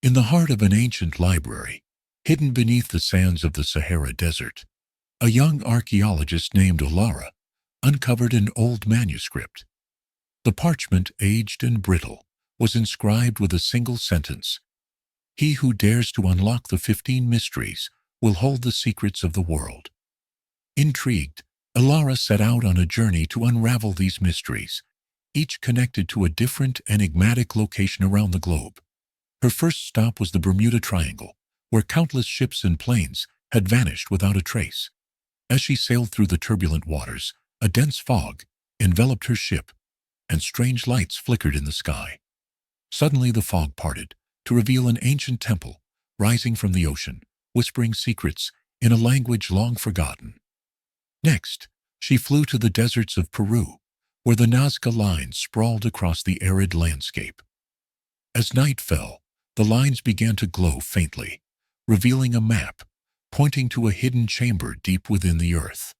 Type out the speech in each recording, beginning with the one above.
In the heart of an ancient library, hidden beneath the sands of the Sahara Desert, a young archaeologist named Alara uncovered an old manuscript. The parchment, aged and brittle, was inscribed with a single sentence: "He who dares to unlock the 15 mysteries will hold the secrets of the world." Intrigued, Alara set out on a journey to unravel these mysteries, each connected to a different enigmatic location around the globe. Her first stop was the Bermuda Triangle, where countless ships and planes had vanished without a trace. As she sailed through the turbulent waters, a dense fog enveloped her ship, and strange lights flickered in the sky. Suddenly the fog parted to reveal an ancient temple rising from the ocean, whispering secrets in a language long forgotten. Next, she flew to the deserts of Peru, where the Nazca Lines sprawled across the arid landscape. As night fell, the lines began to glow faintly, revealing a map pointing to a hidden chamber deep within the earth.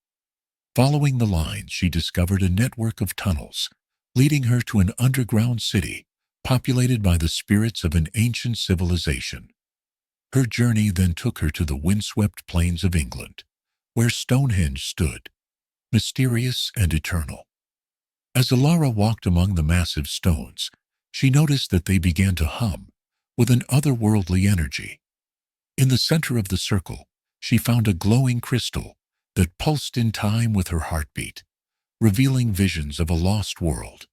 Following the lines, she discovered a network of tunnels, leading her to an underground city populated by the spirits of an ancient civilization. Her journey then took her to the windswept plains of England, where Stonehenge stood, mysterious and eternal. As Alara walked among the massive stones, she noticed that they began to hum with an otherworldly energy. In the center of the circle, she found a glowing crystal that pulsed in time with her heartbeat, revealing visions of a lost world.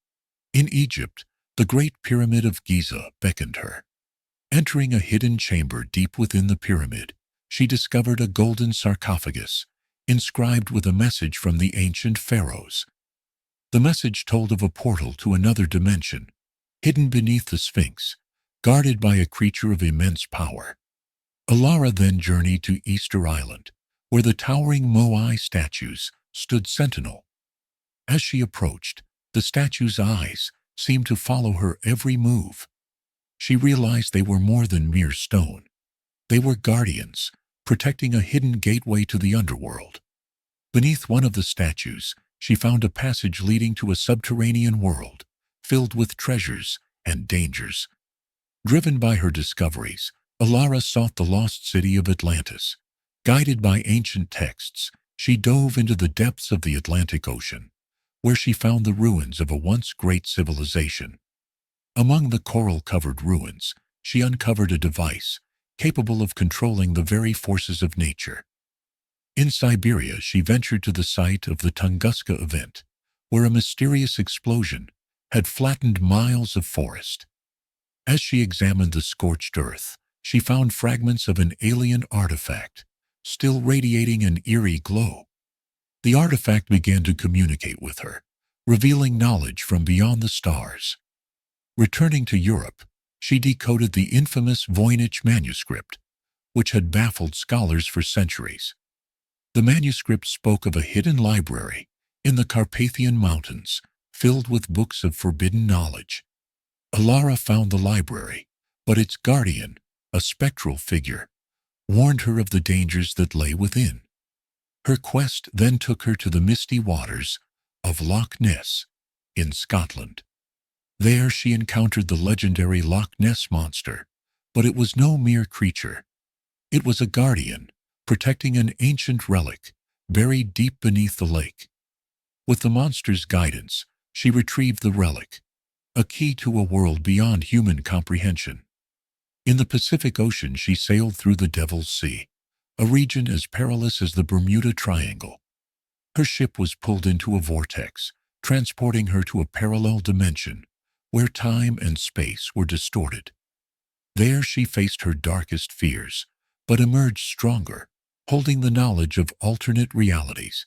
In Egypt, the Great Pyramid of Giza beckoned her. Entering a hidden chamber deep within the pyramid, she discovered a golden sarcophagus inscribed with a message from the ancient pharaohs. The message told of a portal to another dimension, hidden beneath the Sphinx, guarded by a creature of immense power. Alara then journeyed to Easter Island, where the towering Moai statues stood sentinel. As she approached, the statues' eyes seemed to follow her every move. She realized they were more than mere stone. They were guardians, protecting a hidden gateway to the underworld. Beneath one of the statues, she found a passage leading to a subterranean world, filled with treasures and dangers. Driven by her discoveries, Alara sought the lost city of Atlantis. Guided by ancient texts, she dove into the depths of the Atlantic Ocean, where she found the ruins of a once great civilization. Among the coral-covered ruins, she uncovered a device capable of controlling the very forces of nature. In Siberia, she ventured to the site of the Tunguska event, where a mysterious explosion had flattened miles of forest. As she examined the scorched earth, she found fragments of an alien artifact, still radiating an eerie glow. The artifact began to communicate with her, revealing knowledge from beyond the stars. Returning to Europe, she decoded the infamous Voynich manuscript, which had baffled scholars for centuries. The manuscript spoke of a hidden library in the Carpathian Mountains, filled with books of forbidden knowledge. Alara found the library, but its guardian, a spectral figure, warned her of the dangers that lay within. Her quest then took her to the misty waters of Loch Ness in Scotland. There she encountered the legendary Loch Ness monster, but it was no mere creature. It was a guardian, protecting an ancient relic buried deep beneath the lake. With the monster's guidance, she retrieved the relic, a key to a world beyond human comprehension. In the Pacific Ocean, she sailed through the Devil's Sea, a region as perilous as the Bermuda Triangle. Her ship was pulled into a vortex, transporting her to a parallel dimension where time and space were distorted. There she faced her darkest fears, but emerged stronger, holding the knowledge of alternate realities.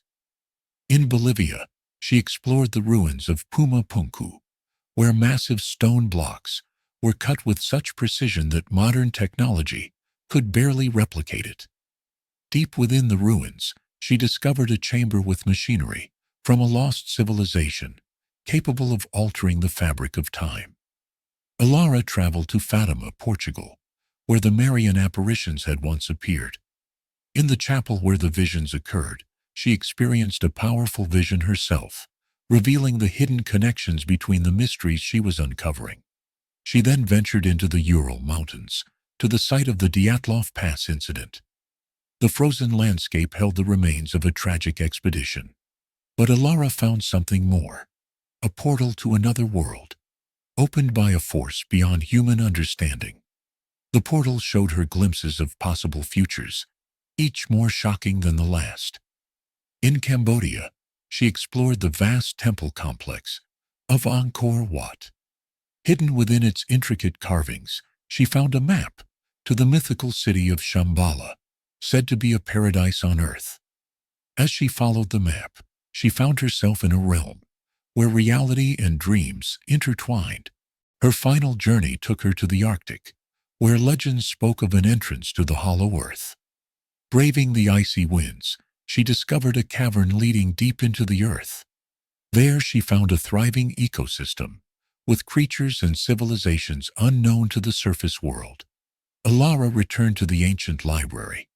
In Bolivia, she explored the ruins of Puma Punku, where massive stone blocks were cut with such precision that modern technology could barely replicate it. Deep within the ruins, she discovered a chamber with machinery from a lost civilization, capable of altering the fabric of time. Alara traveled to Fatima, Portugal, where the Marian apparitions had once appeared. In the chapel where the visions occurred, she experienced a powerful vision herself, revealing the hidden connections between the mysteries she was uncovering. She then ventured into the Ural Mountains, to the site of the Dyatlov Pass incident. The frozen landscape held the remains of a tragic expedition. But Alara found something more, a portal to another world, opened by a force beyond human understanding. The portal showed her glimpses of possible futures, each more shocking than the last. In Cambodia, she explored the vast temple complex of Angkor Wat. Hidden within its intricate carvings, she found a map to the mythical city of Shambhala, said to be a paradise on earth. As she followed the map, she found herself in a realm where reality and dreams intertwined. Her final journey took her to the Arctic, where legends spoke of an entrance to the hollow earth. Braving the icy winds, she discovered a cavern leading deep into the earth. There she found a thriving ecosystem, with creatures and civilizations unknown to the surface world. Alara returned to the ancient library,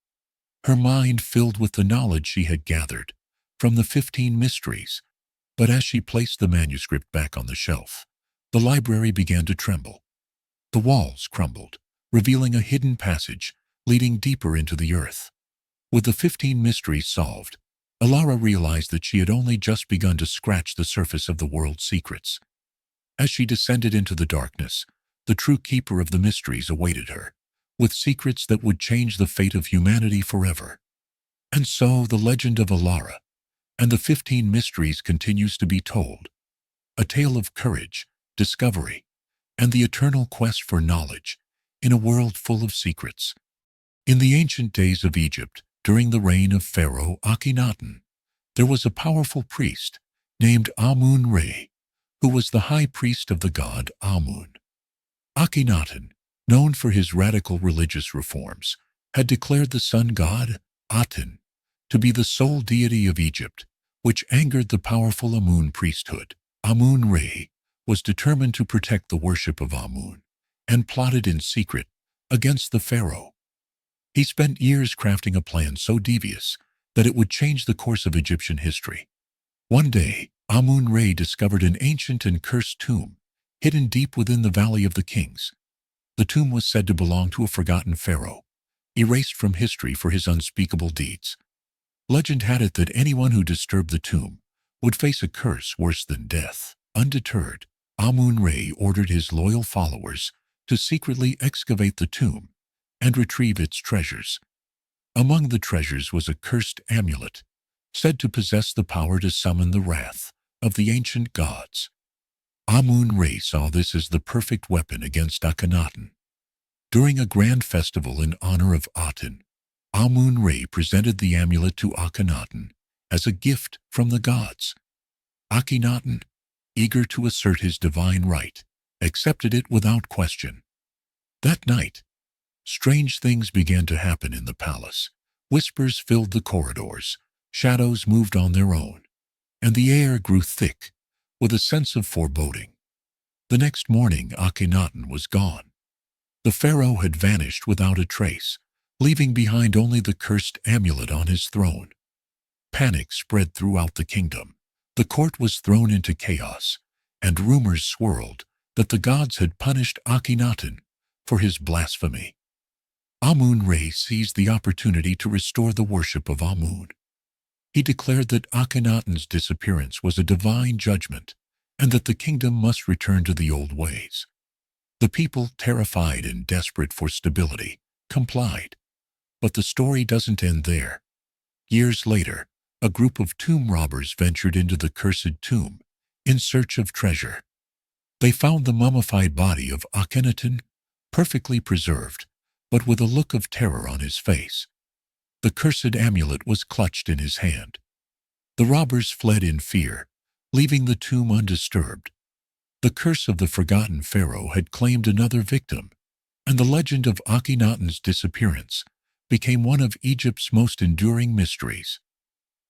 her mind filled with the knowledge she had gathered from the 15 mysteries. But as she placed the manuscript back on the shelf, the library began to tremble. The walls crumbled, revealing a hidden passage leading deeper into the earth. With the 15 mysteries solved, Alara realized that she had only just begun to scratch the surface of the world's secrets. As she descended into the darkness, the true keeper of the mysteries awaited her, with secrets that would change the fate of humanity forever. And so the legend of Alara and the 15 mysteries continues to be told, a tale of courage, discovery, and the eternal quest for knowledge in a world full of secrets. In the ancient days of Egypt, during the reign of Pharaoh Akhenaten, there was a powerful priest named Amun-Re, who was the high priest of the god Amun. Akhenaten, known for his radical religious reforms, had declared the sun god, Aten, to be the sole deity of Egypt, which angered the powerful Amun priesthood. Amun-Re was determined to protect the worship of Amun and plotted in secret against the pharaoh. He spent years crafting a plan so devious that it would change the course of Egyptian history. One day, Amun-Re discovered an ancient and cursed tomb hidden deep within the Valley of the Kings. The tomb was said to belong to a forgotten pharaoh, erased from history for his unspeakable deeds. Legend had it that anyone who disturbed the tomb would face a curse worse than death. Undeterred, Amun-Re ordered his loyal followers to secretly excavate the tomb and retrieve its treasures. Among the treasures was a cursed amulet, said to possess the power to summon the wrath of the ancient gods. Amun-Re saw this as the perfect weapon against Akhenaten. During a grand festival in honor of Aten, Amun-Re presented the amulet to Akhenaten as a gift from the gods. Akhenaten, eager to assert his divine right, accepted it without question. That night, strange things began to happen in the palace. Whispers filled the corridors, shadows moved on their own, and the air grew thick with a sense of foreboding. The next morning, Akhenaten was gone. The pharaoh had vanished without a trace, leaving behind only the cursed amulet on his throne. Panic spread throughout the kingdom. The court was thrown into chaos, and rumors swirled that the gods had punished Akhenaten for his blasphemy. Amun-Re seized the opportunity to restore the worship of Amun. He declared that Akhenaten's disappearance was a divine judgment and that the kingdom must return to the old ways. The people, terrified and desperate for stability, complied. But the story doesn't end there. Years later, a group of tomb robbers ventured into the cursed tomb in search of treasure. They found the mummified body of Akhenaten, perfectly preserved, but with a look of terror on his face. The cursed amulet was clutched in his hand. The robbers fled in fear, leaving the tomb undisturbed. The curse of the forgotten pharaoh had claimed another victim, and the legend of Akhenaten's disappearance became one of Egypt's most enduring mysteries.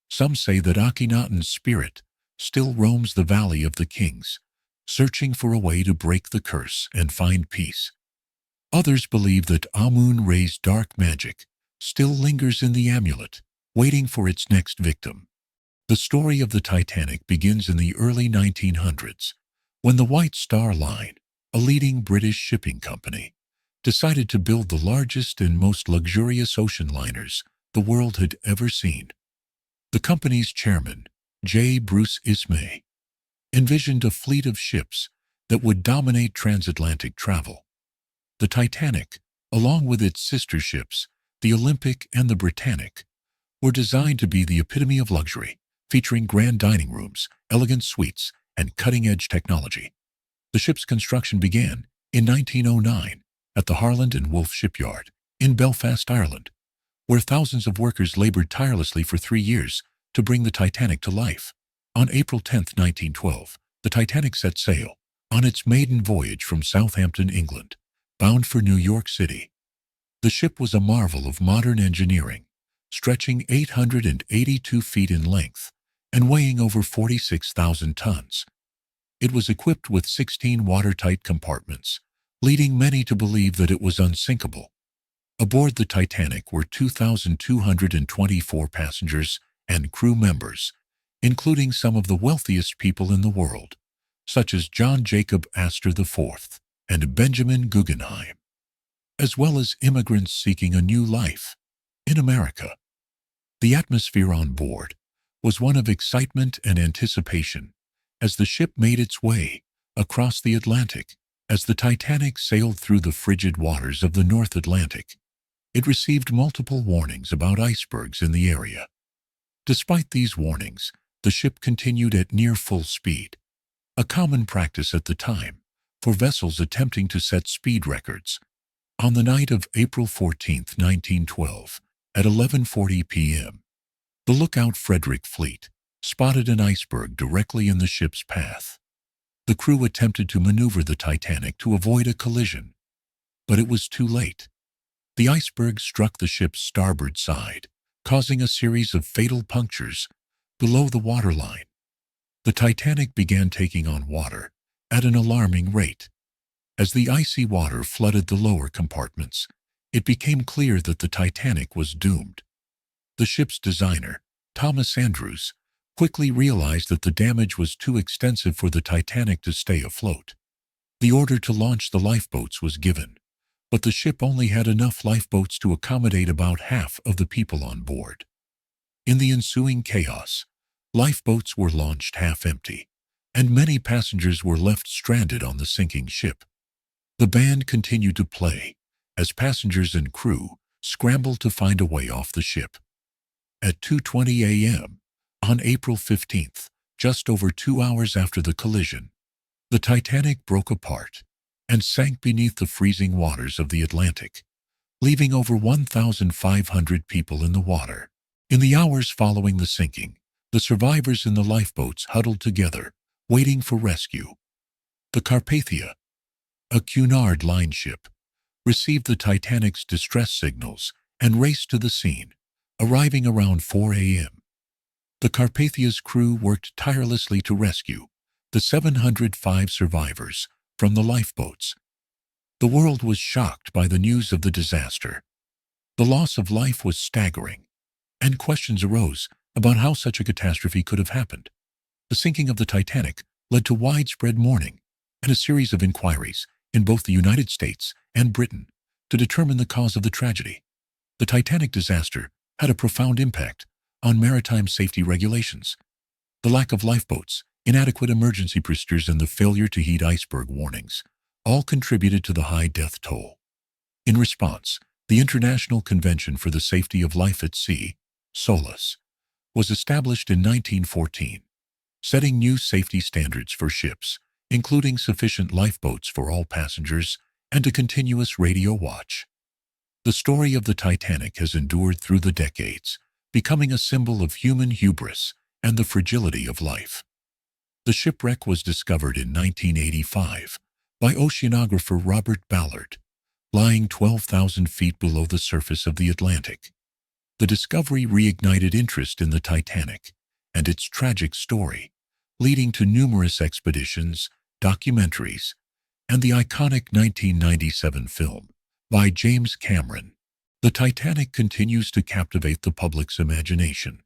Some say that Akhenaten's spirit still roams the Valley of the Kings, searching for a way to break the curse and find peace. Others believe that Amun-Re's dark magic still lingers in the amulet, waiting for its next victim. The story of the Titanic begins in the early 1900s, when the White Star Line, a leading British shipping company, decided to build the largest and most luxurious ocean liners the world had ever seen. The company's chairman, J. Bruce Ismay, envisioned a fleet of ships that would dominate transatlantic travel. The Titanic, along with its sister ships, the Olympic and the Britannic, were designed to be the epitome of luxury, featuring grand dining rooms, elegant suites, and cutting-edge technology. The ship's construction began in 1909 at the Harland and Wolff shipyard in Belfast, Ireland, where thousands of workers labored tirelessly for 3 years to bring the Titanic to life. On April 10, 1912, the Titanic set sail on its maiden voyage from Southampton, England, bound for New York City. The ship was a marvel of modern engineering, stretching 882 feet in length and weighing over 46,000 tons. It was equipped with 16 watertight compartments, leading many to believe that it was unsinkable. Aboard the Titanic were 2,224 passengers and crew members, including some of the wealthiest people in the world, such as John Jacob Astor IV and Benjamin Guggenheim, as well as immigrants seeking a new life in America. The atmosphere on board was one of excitement and anticipation as the ship made its way across the Atlantic. As the Titanic sailed through the frigid waters of the North Atlantic, it received multiple warnings about icebergs in the area. Despite these warnings, the ship continued at near full speed, a common practice at the time for vessels attempting to set speed records. On the night of April 14, 1912, at 11:40 p.m., the lookout Frederick Fleet spotted an iceberg directly in the ship's path. The crew attempted to maneuver the Titanic to avoid a collision, but it was too late. The iceberg struck the ship's starboard side, causing a series of fatal punctures below the waterline. The Titanic began taking on water at an alarming rate. As the icy water flooded the lower compartments, it became clear that the Titanic was doomed. The ship's designer, Thomas Andrews, quickly realized that the damage was too extensive for the Titanic to stay afloat. The order to launch the lifeboats was given, but the ship only had enough lifeboats to accommodate about half of the people on board. In the ensuing chaos, lifeboats were launched half empty, and many passengers were left stranded on the sinking ship. The band continued to play as passengers and crew scrambled to find a way off the ship. At 2:20 a.m., on April 15th, just over 2 hours after the collision, the Titanic broke apart and sank beneath the freezing waters of the Atlantic, leaving over 1,500 people in the water. In the hours following the sinking, the survivors in the lifeboats huddled together, waiting for rescue. The Carpathia, a Cunard Line ship, received the Titanic's distress signals and raced to the scene, arriving around 4 a.m. The Carpathia's crew worked tirelessly to rescue the 705 survivors from the lifeboats. The world was shocked by the news of the disaster. The loss of life was staggering, and questions arose about how such a catastrophe could have happened. The sinking of the Titanic led to widespread mourning and a series of inquiries in both the United States and Britain to determine the cause of the tragedy. The Titanic disaster had a profound impact on maritime safety regulations. The lack of lifeboats, inadequate emergency procedures, and the failure to heed iceberg warnings all contributed to the high death toll. In response, the International Convention for the Safety of Life at Sea, SOLAS, was established in 1914, setting new safety standards for ships, including sufficient lifeboats for all passengers and a continuous radio watch. The story of the Titanic has endured through the decades, becoming a symbol of human hubris and the fragility of life. The shipwreck was discovered in 1985 by oceanographer Robert Ballard, lying 12,000 feet below the surface of the Atlantic. The discovery reignited interest in the Titanic and its tragic story, leading to numerous expeditions, documentaries, and the iconic 1997 film by James Cameron. The Titanic continues to captivate the public's imagination.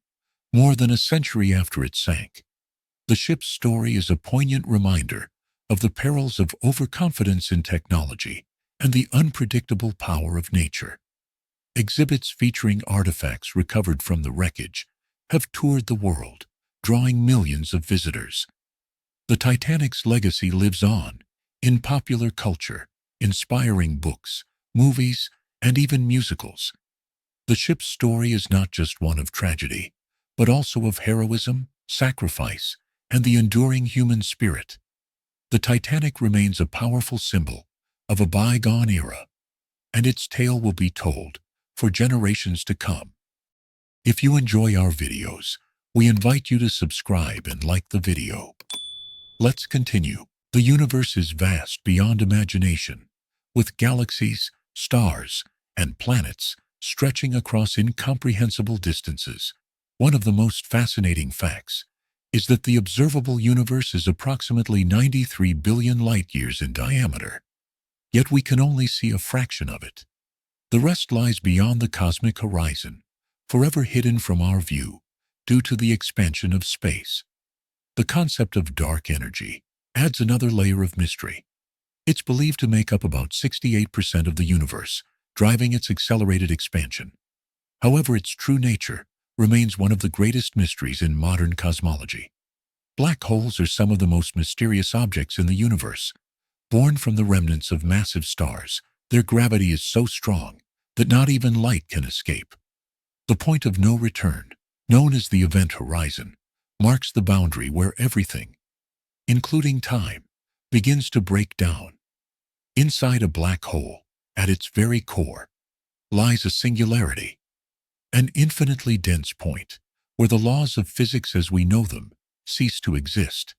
More than a century after it sank, the ship's story is a poignant reminder of the perils of overconfidence in technology and the unpredictable power of nature. Exhibits featuring artifacts recovered from the wreckage have toured the world, drawing millions of visitors. The Titanic's legacy lives on in popular culture, inspiring books, movies, and even musicals. The ship's story is not just one of tragedy, but also of heroism, sacrifice, and the enduring human spirit. The Titanic remains a powerful symbol of a bygone era, and its tale will be told for generations to come. If you enjoy our videos, we invite you to subscribe and like the video. Let's continue. The universe is vast beyond imagination, with galaxies, stars, and planets stretching across incomprehensible distances. One of the most fascinating facts is that the observable universe is approximately 93 billion light-years in diameter, yet we can only see a fraction of it. The rest lies beyond the cosmic horizon, forever hidden from our view due to the expansion of space. The concept of dark energy adds another layer of mystery. It's believed to make up about 68% of the universe, driving its accelerated expansion. However, its true nature remains one of the greatest mysteries in modern cosmology. Black holes are some of the most mysterious objects in the universe. Born from the remnants of massive stars, their gravity is so strong that not even light can escape. The point of no return, known as the event horizon, marks the boundary where everything, including time, begins to break down. Inside a black hole, at its very core, lies a singularity, an infinitely dense point where the laws of physics as we know them cease to exist.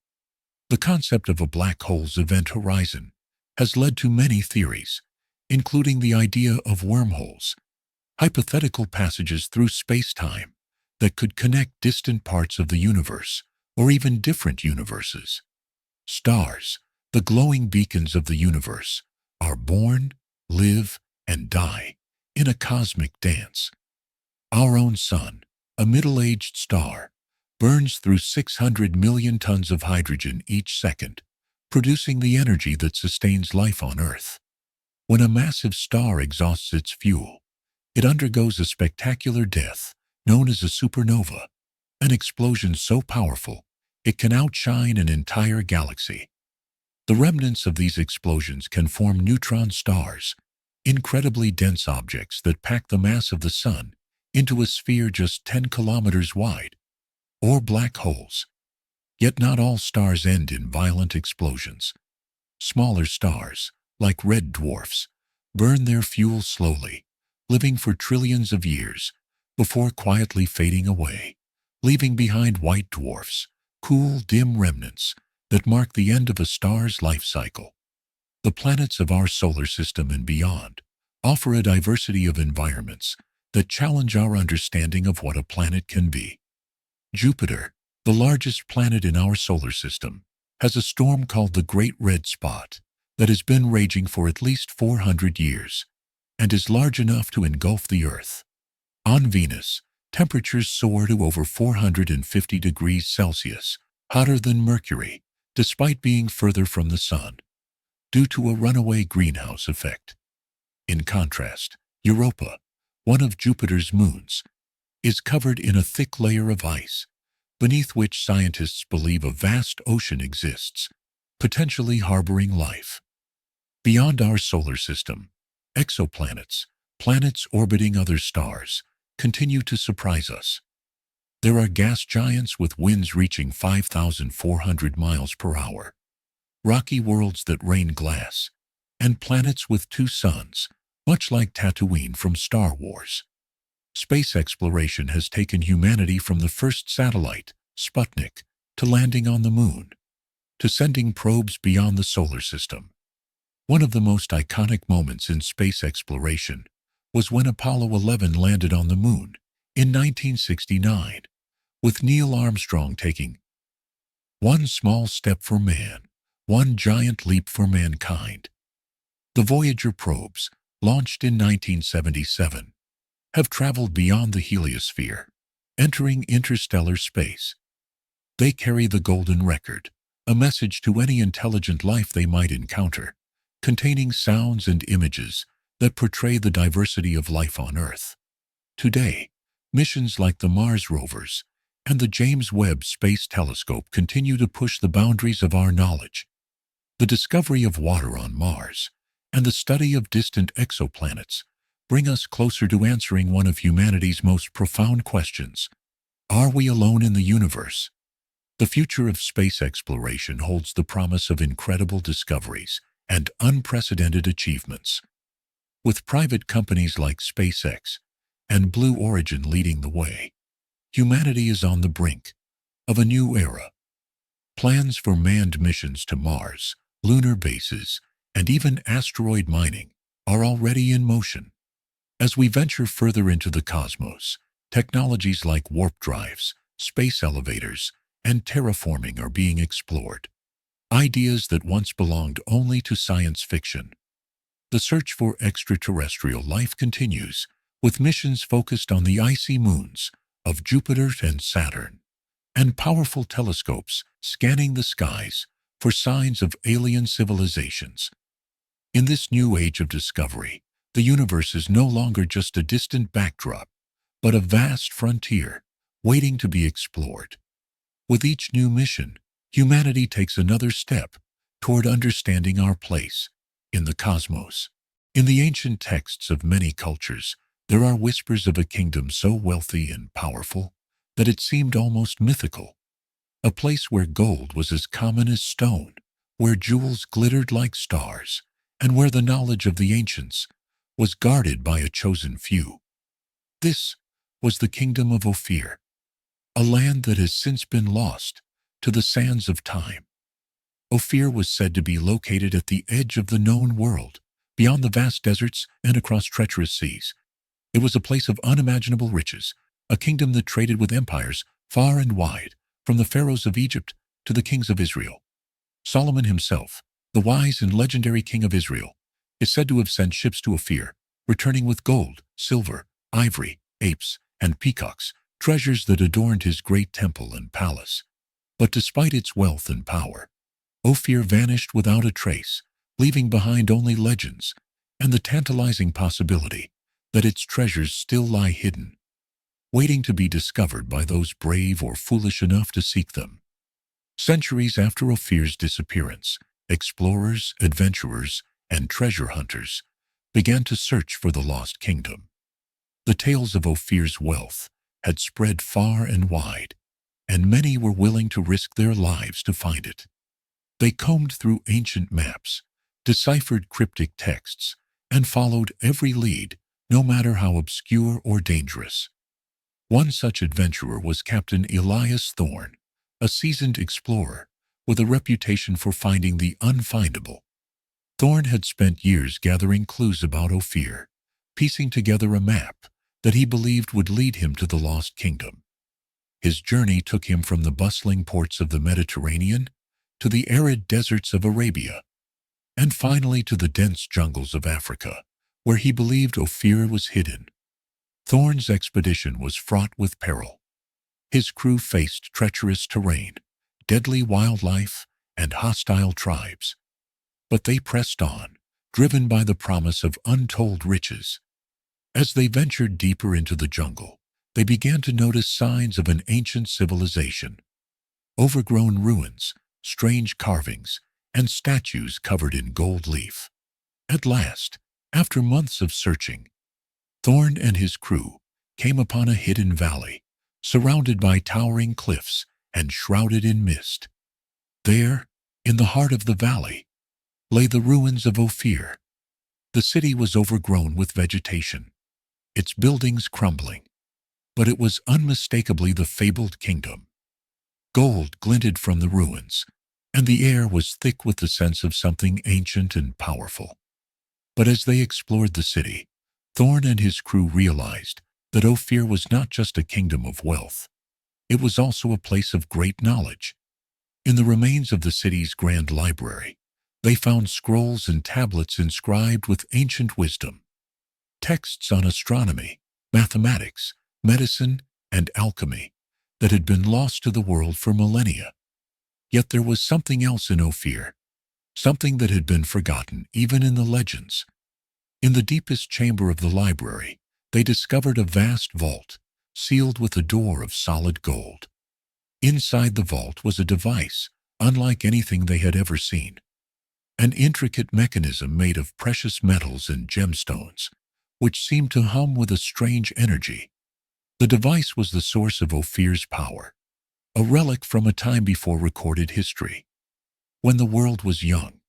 The concept of a black hole's event horizon has led to many theories, including the idea of wormholes, hypothetical passages through space-time that could connect distant parts of the universe or even different universes. Stars, the glowing beacons of the universe, are born, live, and die in a cosmic dance. Our own sun, a middle-aged star, burns through 600 million tons of hydrogen each second, producing the energy that sustains life on Earth. When a massive star exhausts its fuel, it undergoes a spectacular death known as a supernova, an explosion so powerful it can outshine an entire galaxy. The remnants of these explosions can form neutron stars, incredibly dense objects that pack the mass of the sun into a sphere just 10 kilometers wide, or black holes. Yet not all stars end in violent explosions. Smaller stars, like red dwarfs, burn their fuel slowly, living for trillions of years before quietly fading away, leaving behind white dwarfs, cool, dim remnants that mark the end of a star's life cycle. The planets of our solar system and beyond offer a diversity of environments that challenge our understanding of what a planet can be. Jupiter, the largest planet in our solar system, has a storm called the Great Red Spot that has been raging for at least 400 years and is large enough to engulf the Earth. On Venus, temperatures soar to over 450 degrees Celsius, hotter than Mercury, despite being further from the Sun, due to a runaway greenhouse effect. In contrast, Europa, one of Jupiter's moons, is covered in a thick layer of ice, beneath which scientists believe a vast ocean exists, potentially harboring life. Beyond our solar system, exoplanets, planets orbiting other stars, continue to surprise us. There are gas giants with winds reaching 5,400 miles per hour, rocky worlds that rain glass, and planets with two suns, much like Tatooine from Star Wars. Space exploration has taken humanity from the first satellite, Sputnik, to landing on the Moon, to sending probes beyond the solar system. One of the most iconic moments in space exploration was when Apollo 11 landed on the Moon in 1969, with Neil Armstrong taking one small step for man, one giant leap for mankind. The Voyager probes, launched in 1977, have traveled beyond the heliosphere, entering interstellar space. They carry the golden record, a message to any intelligent life they might encounter, containing sounds and images that portray the diversity of life on Earth. Today, missions like the Mars rovers and the James Webb Space Telescope continue to push the boundaries of our knowledge. The discovery of water on Mars and the study of distant exoplanets bring us closer to answering one of humanity's most profound questions. Are we alone in the universe? The future of space exploration holds the promise of incredible discoveries and unprecedented achievements. With private companies like SpaceX and Blue Origin leading the way, humanity is on the brink of a new era. Plans for manned missions to Mars, lunar bases, and even asteroid mining are already in motion. As we venture further into the cosmos, technologies like warp drives, space elevators, and terraforming are being explored. Ideas that once belonged only to science fiction. The search for extraterrestrial life continues, with missions focused on the icy moons of Jupiter and Saturn, and powerful telescopes scanning the skies for signs of alien civilizations. In this new age of discovery, the universe is no longer just a distant backdrop, but a vast frontier waiting to be explored. With each new mission, humanity takes another step toward understanding our place in the cosmos. In the ancient texts of many cultures, there are whispers of a kingdom so wealthy and powerful that it seemed almost mythical. A place where gold was as common as stone, where jewels glittered like stars, and where the knowledge of the ancients was guarded by a chosen few. This was the kingdom of Ofir, a land that has since been lost to the sands of time. Ofir was said to be located at the edge of the known world, beyond the vast deserts and across treacherous seas. It was a place of unimaginable riches, a kingdom that traded with empires far and wide, from the pharaohs of Egypt to the kings of Israel. Solomon himself, the wise and legendary king of Israel, is said to have sent ships to Ofir, returning with gold, silver, ivory, apes, and peacocks, treasures that adorned his great temple and palace. But despite its wealth and power, Ofir vanished without a trace, leaving behind only legends and the tantalizing possibility that its treasures still lie hidden, waiting to be discovered by those brave or foolish enough to seek them. Centuries after Ofir's disappearance, explorers, adventurers, and treasure hunters began to search for the lost kingdom. The tales of Ofir's wealth had spread far and wide, and many were willing to risk their lives to find it. They combed through ancient maps, deciphered cryptic texts, and followed every lead, no matter how obscure or dangerous. One such adventurer was Captain Elias Thorne, a seasoned explorer with a reputation for finding the unfindable. Thorne had spent years gathering clues about Ofir, piecing together a map that he believed would lead him to the lost kingdom. His journey took him from the bustling ports of the Mediterranean to the arid deserts of Arabia, and finally to the dense jungles of Africa, where he believed Ofir was hidden. Thorne's expedition was fraught with peril. His crew faced treacherous terrain, deadly wildlife, and hostile tribes. But they pressed on, driven by the promise of untold riches. As they ventured deeper into the jungle, they began to notice signs of an ancient civilization. Overgrown ruins, strange carvings, and statues covered in gold leaf. At last, after months of searching, Thorne and his crew came upon a hidden valley, surrounded by towering cliffs and shrouded in mist. There, in the heart of the valley, lay the ruins of Ofir. The city was overgrown with vegetation, its buildings crumbling, but it was unmistakably the fabled kingdom. Gold glinted from the ruins, and the air was thick with the sense of something ancient and powerful. But as they explored the city, Thorne and his crew realized that Ofir was not just a kingdom of wealth. It was also a place of great knowledge. In the remains of the city's grand library, they found scrolls and tablets inscribed with ancient wisdom. Texts on astronomy, mathematics, medicine, and alchemy that had been lost to the world for millennia. Yet there was something else in Ofir. something that had been forgotten even in the legends. In the deepest chamber of the library, they discovered a vast vault, sealed with a door of solid gold. Inside the vault was a device unlike anything they had ever seen, an intricate mechanism made of precious metals and gemstones, which seemed to hum with a strange energy. The device was the source of Ofir's power, a relic from a time before recorded history, when the world was young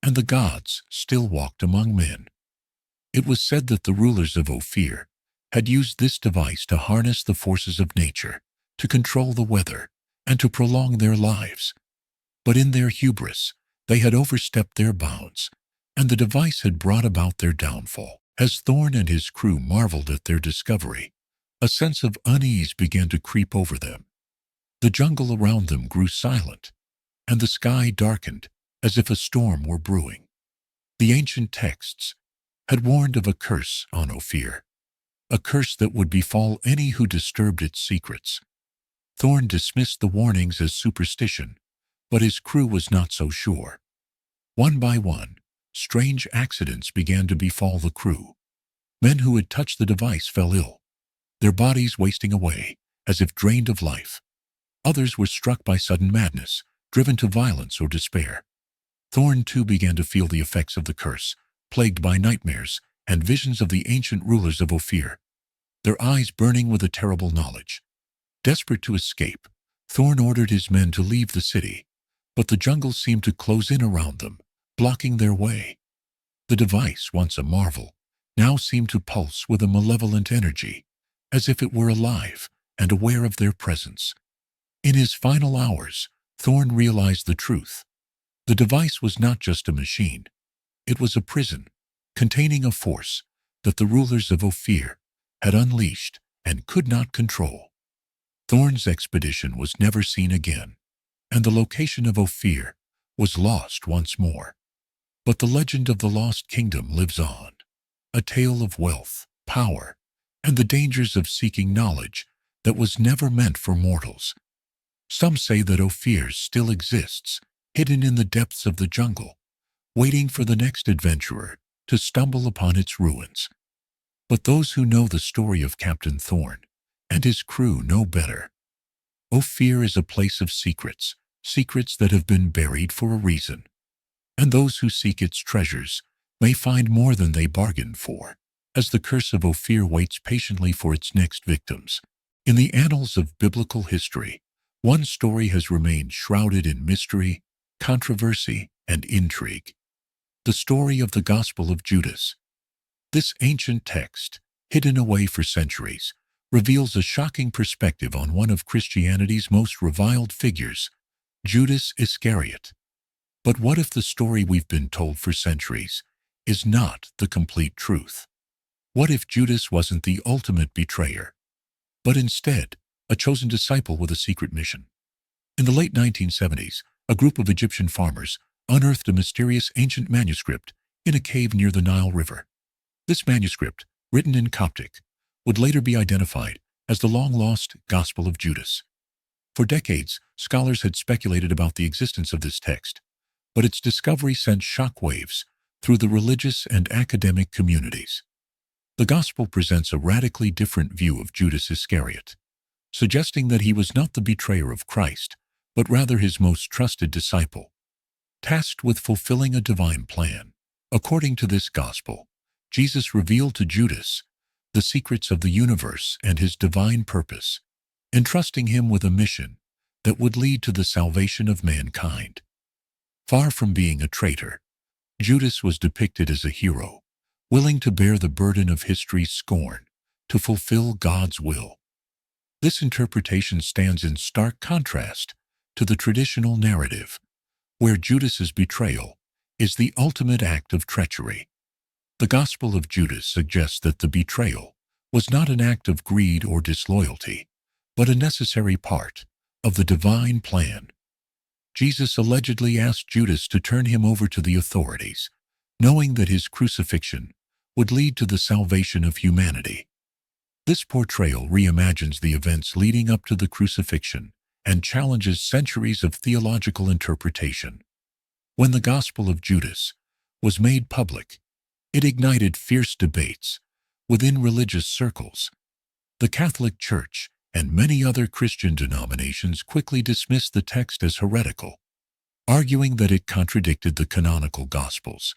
and the gods still walked among men. It was said that the rulers of Ofir had used this device to harness the forces of nature, to control the weather, and to prolong their lives. But in their hubris, they had overstepped their bounds, and the device had brought about their downfall. As Thorn and his crew marveled at their discovery, a sense of unease began to creep over them. The jungle around them grew silent, and the sky darkened as if a storm were brewing. The ancient texts had warned of a curse on Ofir, a curse that would befall any who disturbed its secrets. Thorn dismissed the warnings as superstition, but his crew was not so sure. One by one, strange accidents began to befall the crew. Men who had touched the device fell ill, their bodies wasting away as if drained of life. Others were struck by sudden madness, driven to violence or despair. Thorn too began to feel the effects of the curse, plagued by nightmares and visions of the ancient rulers of Ofir, their eyes burning with a terrible knowledge. Desperate to escape, Thorn ordered his men to leave the city, but the jungle seemed to close in around them, blocking their way. The device, once a marvel, now seemed to pulse with a malevolent energy, as if it were alive and aware of their presence. In his final hours, Thorn realized the truth. The device was not just a machine. It was a prison, containing a force that the rulers of Ofir had unleashed and could not control. Thorn's expedition was never seen again, and the location of Ofir was lost once more. But the legend of the Lost Kingdom lives on, a tale of wealth, power, and the dangers of seeking knowledge that was never meant for mortals. Some say that Ofir still exists, hidden in the depths of the jungle, waiting for the next adventurer to stumble upon its ruins. But those who know the story of Captain Thorn and his crew know better. Ofir is a place of secrets, secrets that have been buried for a reason. And those who seek its treasures may find more than they bargained for, as the curse of Ofir waits patiently for its next victims. In the annals of biblical history, one story has remained shrouded in mystery, controversy, and intrigue: the story of the Gospel of Judas. This ancient text, hidden away for centuries, reveals a shocking perspective on one of Christianity's most reviled figures, Judas Iscariot. But what if the story we've been told for centuries is not the complete truth? What if Judas wasn't the ultimate betrayer, but instead a chosen disciple with a secret mission? In the late 1970s, a group of Egyptian farmers unearthed a mysterious ancient manuscript in a cave near the Nile River. This manuscript, written in Coptic, would later be identified as the long-lost Gospel of Judas. For decades, scholars had speculated about the existence of this text, but its discovery sent shockwaves through the religious and academic communities. The Gospel presents a radically different view of Judas Iscariot, suggesting that he was not the betrayer of Christ, but rather his most trusted disciple, tasked with fulfilling a divine plan. According to this Gospel, Jesus revealed to Judas the secrets of the universe and his divine purpose, entrusting him with a mission that would lead to the salvation of mankind. Far from being a traitor, Judas was depicted as a hero, willing to bear the burden of history's scorn to fulfill God's will. This interpretation stands in stark contrast to the traditional narrative, where Judas's betrayal is the ultimate act of treachery. The Gospel of Judas suggests that the betrayal was not an act of greed or disloyalty, but a necessary part of the divine plan. Jesus allegedly asked Judas to turn him over to the authorities, knowing that his crucifixion would lead to the salvation of humanity. This portrayal reimagines the events leading up to the crucifixion and challenges centuries of theological interpretation. When the Gospel of Judas was made public, it ignited fierce debates within religious circles. The Catholic Church and many other Christian denominations quickly dismissed the text as heretical, arguing that it contradicted the canonical Gospels.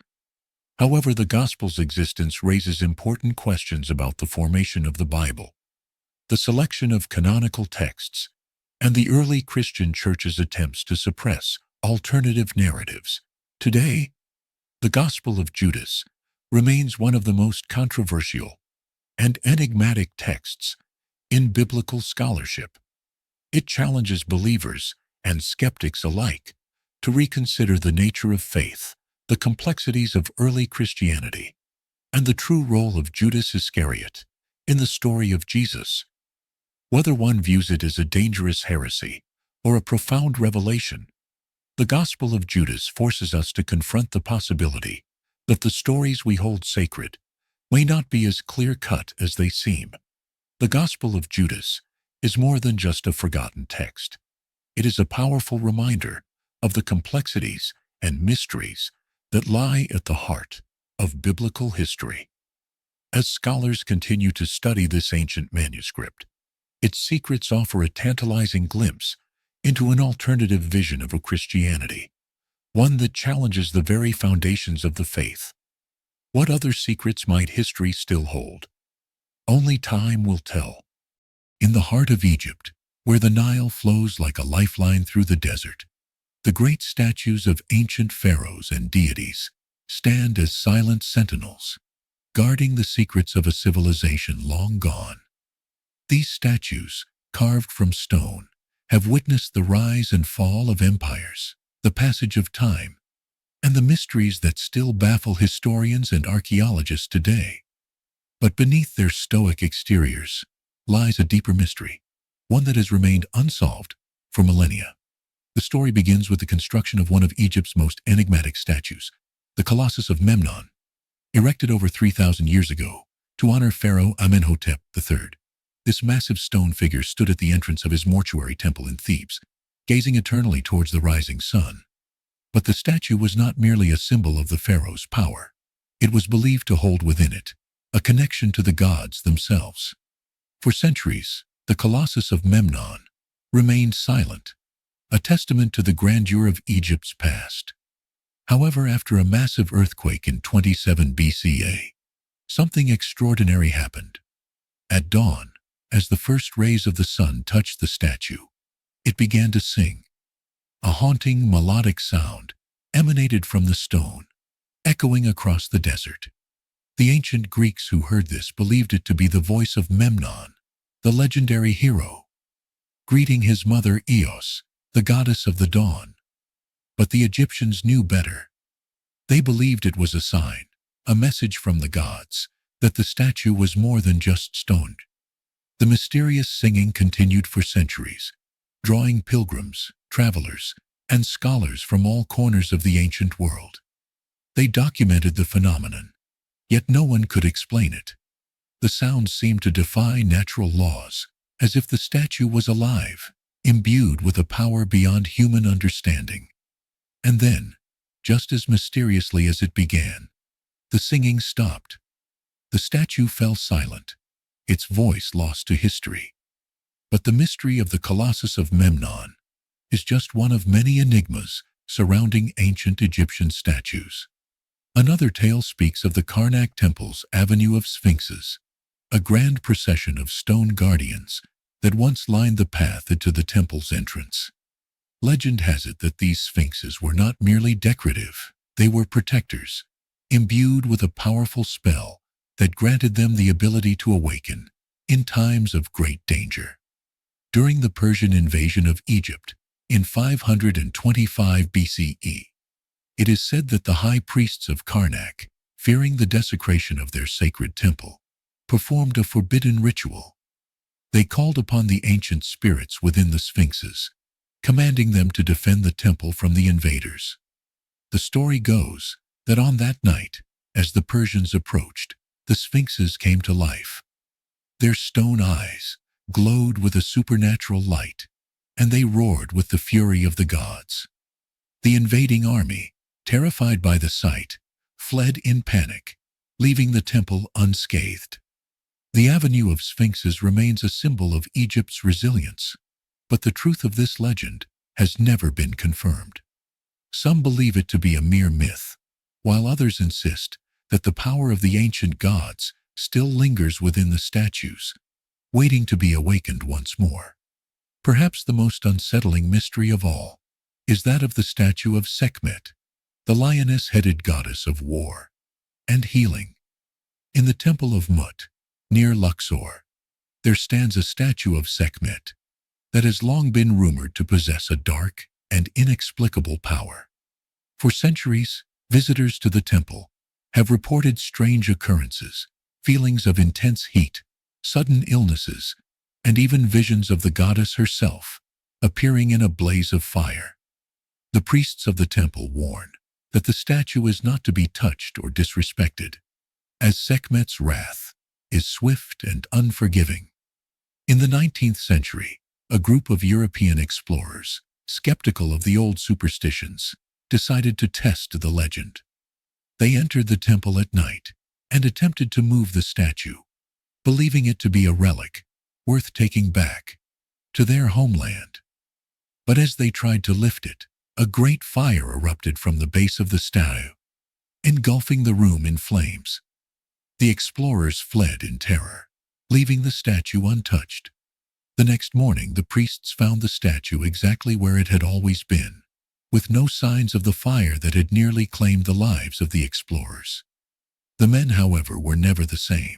However, the Gospel's existence raises important questions about the formation of the Bible, the selection of canonical texts, and the early Christian Church's attempts to suppress alternative narratives. Today, the Gospel of Judas remains one of the most controversial and enigmatic texts in biblical scholarship. It challenges believers and skeptics alike to reconsider the nature of faith, the complexities of early Christianity, and the true role of Judas Iscariot in the story of Jesus. Whether one views it as a dangerous heresy or a profound revelation, the Gospel of Judas forces us to confront the possibility that the stories we hold sacred may not be as clear-cut as they seem. The Gospel of Judas is more than just a forgotten text. It is a powerful reminder of the complexities and mysteries that lie at the heart of biblical history. As scholars continue to study this ancient manuscript, its secrets offer a tantalizing glimpse into an alternative vision of a Christianity, one that challenges the very foundations of the faith. What other secrets might history still hold? Only time will tell. In the heart of Egypt, where the Nile flows like a lifeline through the desert, the great statues of ancient pharaohs and deities stand as silent sentinels, guarding the secrets of a civilization long gone. These statues, carved from stone, have witnessed the rise and fall of empires, the passage of time, and the mysteries that still baffle historians and archaeologists today. But beneath their stoic exteriors lies a deeper mystery, one that has remained unsolved for millennia. The story begins with the construction of one of Egypt's most enigmatic statues, the Colossus of Memnon, erected over 3,000 years ago to honor Pharaoh Amenhotep III. This massive stone figure stood at the entrance of his mortuary temple in Thebes, gazing eternally towards the rising sun. But the statue was not merely a symbol of the pharaoh's power. It was believed to hold within it a connection to the gods themselves. For centuries, the Colossus of Memnon remained silent, a testament to the grandeur of Egypt's past. However, after a massive earthquake in 27 BCA, something extraordinary happened. At dawn, as the first rays of the sun touched the statue, it began to sing. A haunting, melodic sound emanated from the stone, echoing across the desert. The ancient Greeks who heard this believed it to be the voice of Memnon, the legendary hero, greeting his mother Eos, the goddess of the dawn. But the Egyptians knew better. They believed it was a sign, a message from the gods, that the statue was more than just stone. The mysterious singing continued for centuries, drawing pilgrims, travelers, and scholars from all corners of the ancient world. They documented the phenomenon, yet no one could explain it. The sound seemed to defy natural laws, as if the statue was alive, imbued with a power beyond human understanding. And then, just as mysteriously as it began, the singing stopped. The statue fell silent, its voice lost to history. But the mystery of the Colossus of Memnon is just one of many enigmas surrounding ancient Egyptian statues. Another tale speaks of the Karnak Temple's Avenue of Sphinxes, a grand procession of stone guardians that once lined the path into the temple's entrance. Legend has it that these sphinxes were not merely decorative, they were protectors, imbued with a powerful spell that granted them the ability to awaken in times of great danger. During the Persian invasion of Egypt in 525 BCE, it is said that the high priests of Karnak, fearing the desecration of their sacred temple, performed a forbidden ritual. They called upon the ancient spirits within the sphinxes, commanding them to defend the temple from the invaders. The story goes that on that night, as the Persians approached, the sphinxes came to life. Their stone eyes glowed with a supernatural light, and they roared with the fury of the gods. The invading army, terrified by the sight, fled in panic, leaving the temple unscathed. The Avenue of Sphinxes remains a symbol of Egypt's resilience, but the truth of this legend has never been confirmed. Some believe it to be a mere myth, while others insist that the power of the ancient gods still lingers within the statues, waiting to be awakened once more. Perhaps the most unsettling mystery of all is that of the statue of Sekhmet, the lioness-headed goddess of war and healing. In the Temple of Mut, near Luxor, there stands a statue of Sekhmet that has long been rumored to possess a dark and inexplicable power. For centuries, visitors to the temple have reported strange occurrences, feelings of intense heat, sudden illnesses, and even visions of the goddess herself appearing in a blaze of fire. The priests of the temple warn that the statue is not to be touched or disrespected, as Sekhmet's wrath is swift and unforgiving. In the 19th century, a group of European explorers, skeptical of the old superstitions, decided to test the legend. They entered the temple at night and attempted to move the statue, believing it to be a relic worth taking back to their homeland. But as they tried to lift it, a great fire erupted from the base of the statue, engulfing the room in flames. The explorers fled in terror, leaving the statue untouched. The next morning, the priests found the statue exactly where it had always been, with no signs of the fire that had nearly claimed the lives of the explorers. The men, however, were never the same.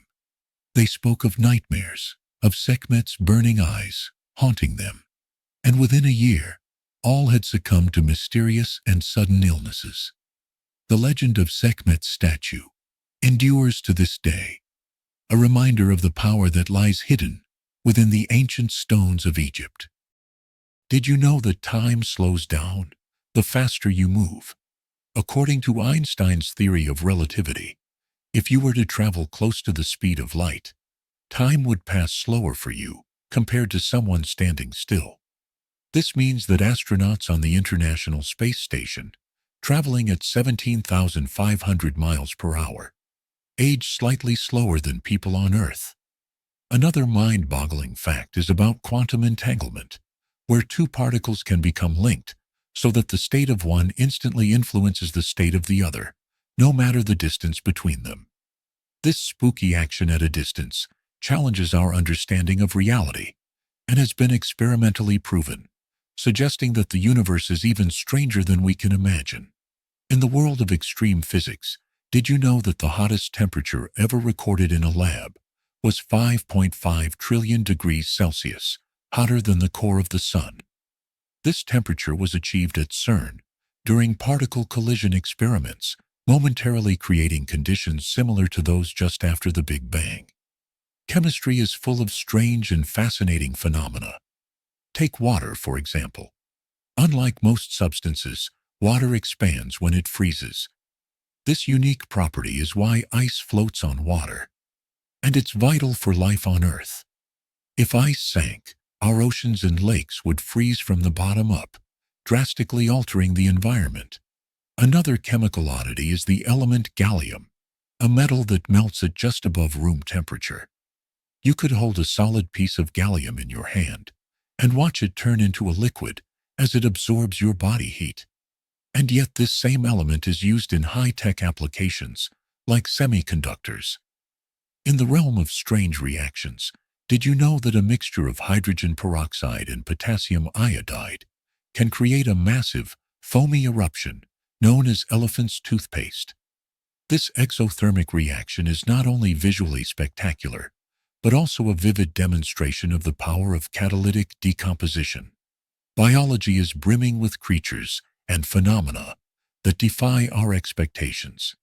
They spoke of nightmares, of Sekhmet's burning eyes haunting them, and within a year, all had succumbed to mysterious and sudden illnesses. The legend of Sekhmet's statue endures to this day, a reminder of the power that lies hidden within the ancient stones of Egypt. Did you know that time slows down the faster you move? According to Einstein's theory of relativity, if you were to travel close to the speed of light, time would pass slower for you compared to someone standing still. This means that astronauts on the International Space Station, traveling at 17,500 miles per hour, age slightly slower than people on Earth. Another mind-boggling fact is about quantum entanglement, where two particles can become linked so that the state of one instantly influences the state of the other, no matter the distance between them. This spooky action at a distance challenges our understanding of reality and has been experimentally proven, suggesting that the universe is even stranger than we can imagine. In the world of extreme physics, did you know that the hottest temperature ever recorded in a lab was 5.5 trillion degrees Celsius, hotter than the core of the sun? This temperature was achieved at CERN during particle collision experiments, momentarily creating conditions similar to those just after the Big Bang. Chemistry is full of strange and fascinating phenomena. Take water, for example. Unlike most substances, water expands when it freezes. This unique property is why ice floats on water, and it's vital for life on Earth. If ice sank, our oceans and lakes would freeze from the bottom up, drastically altering the environment. Another chemical oddity is the element gallium, a metal that melts at just above room temperature. You could hold a solid piece of gallium in your hand and watch it turn into a liquid as it absorbs your body heat. And yet this same element is used in high-tech applications like semiconductors. In the realm of strange reactions, did you know that a mixture of hydrogen peroxide and potassium iodide can create a massive, foamy eruption known as elephant's toothpaste? This exothermic reaction is not only visually spectacular, but also a vivid demonstration of the power of catalytic decomposition. Biology is brimming with creatures and phenomena that defy our expectations.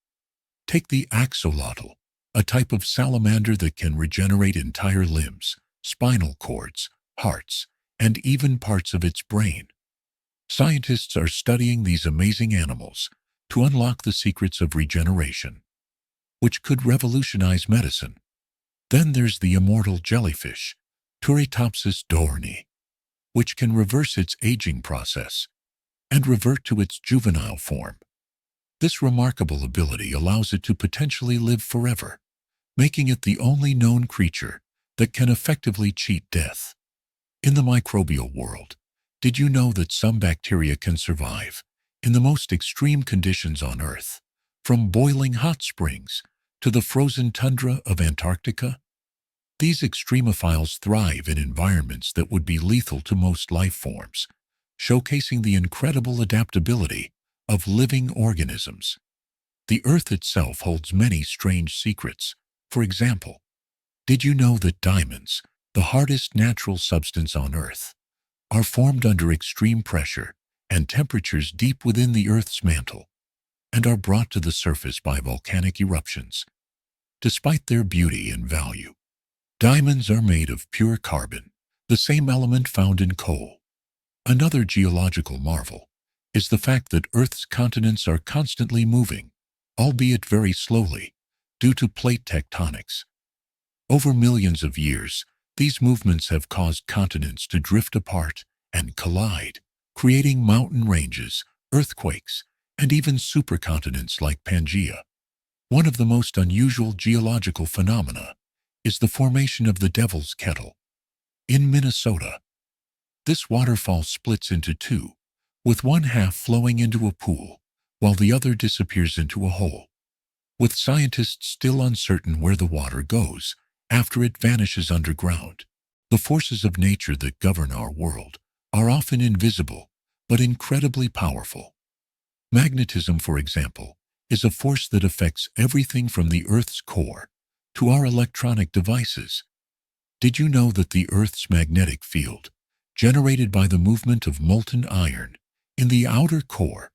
Take the axolotl, a type of salamander that can regenerate entire limbs, spinal cords, hearts, and even parts of its brain. Scientists are studying these amazing animals to unlock the secrets of regeneration, which could revolutionize medicine. Then there's the immortal jellyfish, Turritopsis dohrnii, which can reverse its aging process and revert to its juvenile form. This remarkable ability allows it to potentially live forever, making it the only known creature that can effectively cheat death. In the microbial world, did you know that some bacteria can survive in the most extreme conditions on Earth, from boiling hot springs to the frozen tundra of Antarctica? These extremophiles thrive in environments that would be lethal to most life forms, showcasing the incredible adaptability of living organisms. The Earth itself holds many strange secrets. For example, did you know that diamonds, the hardest natural substance on Earth, are formed under extreme pressure and temperatures deep within the Earth's mantle, and are brought to the surface by volcanic eruptions? Despite their beauty and value, diamonds are made of pure carbon, the same element found in coal. Another geological marvel is the fact that Earth's continents are constantly moving, albeit very slowly, due to plate tectonics. Over millions of years, these movements have caused continents to drift apart and collide, creating mountain ranges, earthquakes, and even supercontinents like Pangaea. One of the most unusual geological phenomena is the formation of the Devil's Kettle. In Minnesota, this waterfall splits into two, with one half flowing into a pool, while the other disappears into a hole. With scientists still uncertain where the water goes after it vanishes underground, the forces of nature that govern our world are often invisible, but incredibly powerful. Magnetism, for example, is a force that affects everything from the Earth's core to our electronic devices. Did you know that the Earth's magnetic field, generated by the movement of molten iron in the outer core,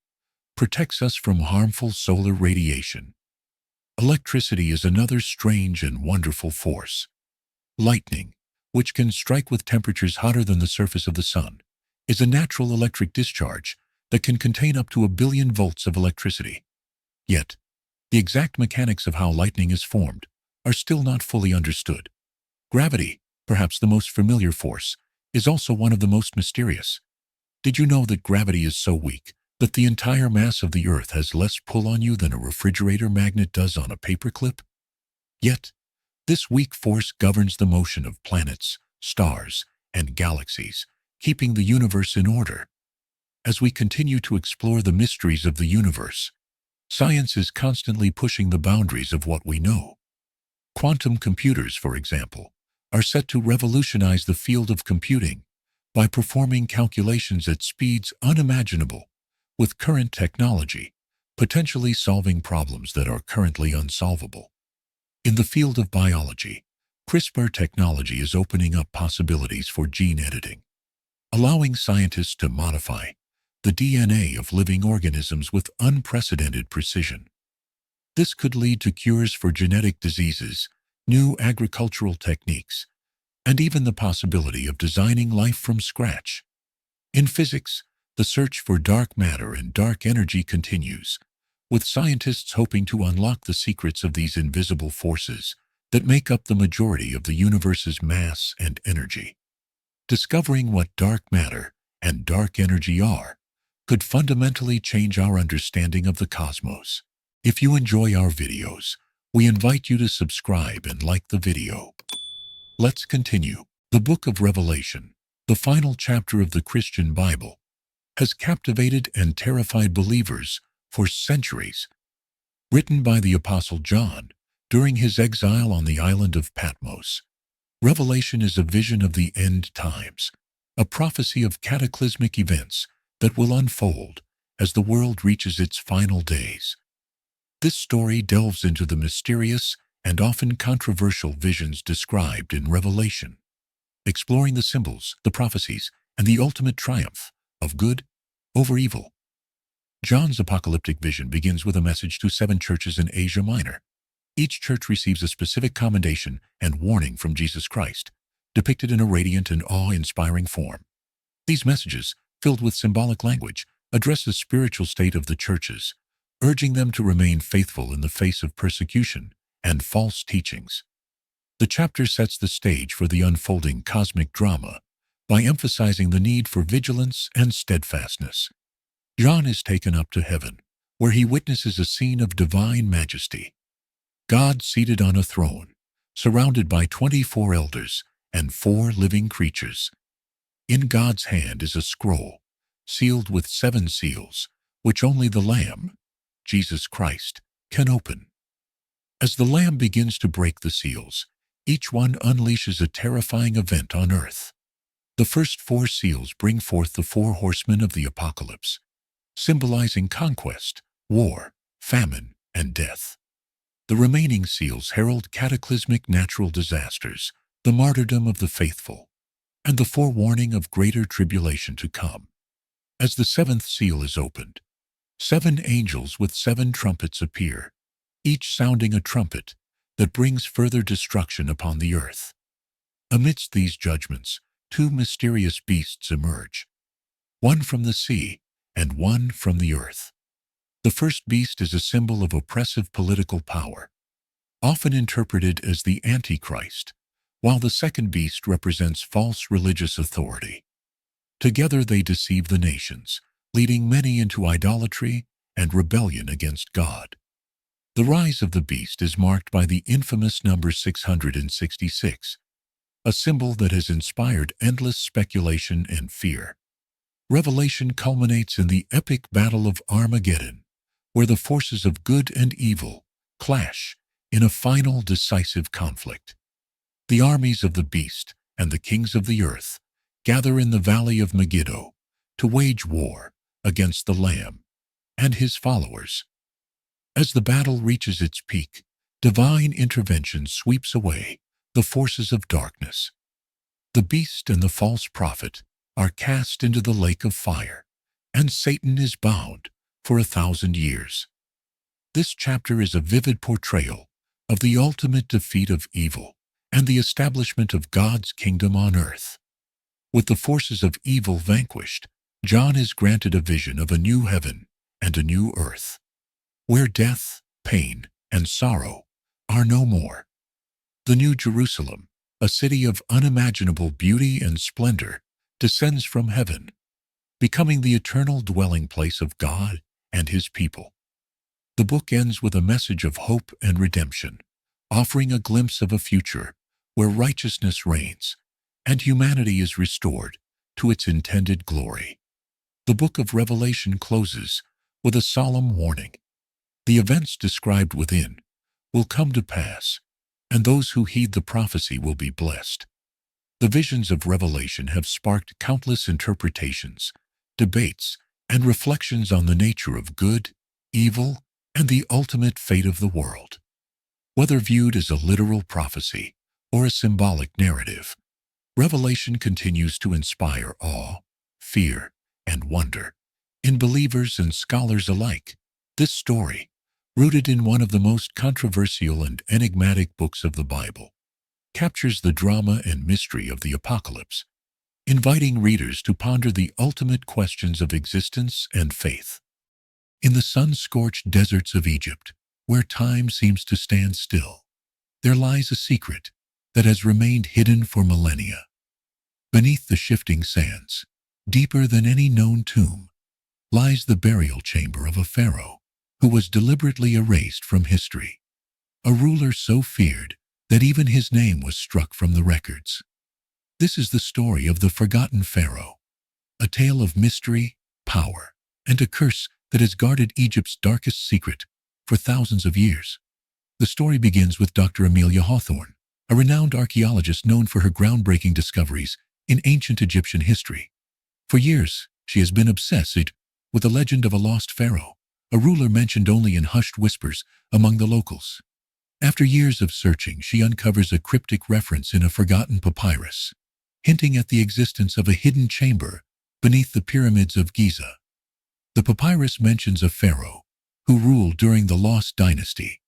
protects us from harmful solar radiation? Electricity is another strange and wonderful force. Lightning, which can strike with temperatures hotter than the surface of the sun, is a natural electric discharge that can contain up to 1 billion volts of electricity. Yet, the exact mechanics of how lightning is formed are still not fully understood. Gravity, perhaps the most familiar force, is also one of the most mysterious. Did you know that gravity is so weak that the entire mass of the Earth has less pull on you than a refrigerator magnet does on a paperclip? Yet, this weak force governs the motion of planets, stars, and galaxies, keeping the universe in order. As we continue to explore the mysteries of the universe, science is constantly pushing the boundaries of what we know. Quantum computers, for example, are set to revolutionize the field of computing by performing calculations at speeds unimaginable with current technology, potentially solving problems that are currently unsolvable. In the field of biology, CRISPR technology is opening up possibilities for gene editing, allowing scientists to modify the DNA of living organisms with unprecedented precision. This could lead to cures for genetic diseases, new agricultural techniques, and even the possibility of designing life from scratch. In physics, the search for dark matter and dark energy continues, with scientists hoping to unlock the secrets of these invisible forces that make up the majority of the universe's mass and energy. Discovering what dark matter and dark energy are could fundamentally change our understanding of the cosmos. If you enjoy our videos, we invite you to subscribe and like the video. Let's continue. The Book of Revelation, the final chapter of the Christian Bible, has captivated and terrified believers for centuries. Written by the Apostle John during his exile on the island of Patmos, Revelation is a vision of the end times, a prophecy of cataclysmic events that will unfold as the world reaches its final days. This story delves into the mysterious and often controversial visions described in Revelation, exploring the symbols, the prophecies, and the ultimate triumph of good over evil. John's apocalyptic vision begins with a message to 7 churches in Asia Minor. Each church receives a specific commendation and warning from Jesus Christ, depicted in a radiant and awe-inspiring form. These messages, filled with symbolic language, address the spiritual state of the churches, urging them to remain faithful in the face of persecution and false teachings. The chapter sets the stage for the unfolding cosmic drama by emphasizing the need for vigilance and steadfastness. John is taken up to heaven, where he witnesses a scene of divine majesty. God seated on a throne, surrounded by 24 elders and 4 living creatures. In God's hand is a scroll, sealed with 7 seals, which only the Lamb, Jesus Christ, can open. As the Lamb begins to break the seals, each one unleashes a terrifying event on earth. The first 4 seals bring forth the 4 horsemen of the apocalypse, symbolizing conquest, war, famine, and death. The remaining seals herald cataclysmic natural disasters, the martyrdom of the faithful, and the forewarning of greater tribulation to come. As the 7th seal is opened, 7 angels with 7 trumpets appear, each sounding a trumpet that brings further destruction upon the earth. Amidst these judgments, 2 mysterious beasts emerge, one from the sea and one from the earth. The first beast is a symbol of oppressive political power, often interpreted as the Antichrist, while the second beast represents false religious authority. Together they deceive the nations, leading many into idolatry and rebellion against God. The rise of the beast is marked by the infamous number 666, a symbol that has inspired endless speculation and fear. Revelation culminates in the epic Battle of Armageddon, where the forces of good and evil clash in a final decisive conflict. The armies of the beast and the kings of the earth gather in the valley of Megiddo to wage war against the Lamb and his followers. As the battle reaches its peak, divine intervention sweeps away the forces of darkness. The beast and the false prophet are cast into the lake of fire, and Satan is bound for 1,000 years. This chapter is a vivid portrayal of the ultimate defeat of evil and the establishment of God's kingdom on earth. With the forces of evil vanquished, John is granted a vision of a new heaven and a new earth, where death, pain, and sorrow are no more. The New Jerusalem, a city of unimaginable beauty and splendor, descends from heaven, becoming the eternal dwelling place of God and His people. The book ends with a message of hope and redemption, offering a glimpse of a future where righteousness reigns and humanity is restored to its intended glory. The book of Revelation closes with a solemn warning. The events described within will come to pass, and those who heed the prophecy will be blessed. The visions of Revelation have sparked countless interpretations, debates, and reflections on the nature of good, evil, and the ultimate fate of the world. Whether viewed as a literal prophecy or a symbolic narrative, Revelation continues to inspire awe, fear, and wonder in believers and scholars alike. This story, rooted in one of the most controversial and enigmatic books of the Bible, captures the drama and mystery of the apocalypse, inviting readers to ponder the ultimate questions of existence and faith. In the sun-scorched deserts of Egypt, where time seems to stand still, there lies a secret that has remained hidden for millennia. Beneath the shifting sands, deeper than any known tomb, lies the burial chamber of a pharaoh who was deliberately erased from history, a ruler so feared that even his name was struck from the records. This is the story of the Forgotten Pharaoh, a tale of mystery, power, and a curse that has guarded Egypt's darkest secret for thousands of years. The story begins with Dr. Amelia Hawthorne, a renowned archaeologist known for her groundbreaking discoveries in ancient Egyptian history. For years, she has been obsessed with the legend of a lost pharaoh, a ruler mentioned only in hushed whispers among the locals. After years of searching, she uncovers a cryptic reference in a forgotten papyrus, hinting at the existence of a hidden chamber beneath the pyramids of Giza. The papyrus mentions a pharaoh who ruled during the Lost Dynasty,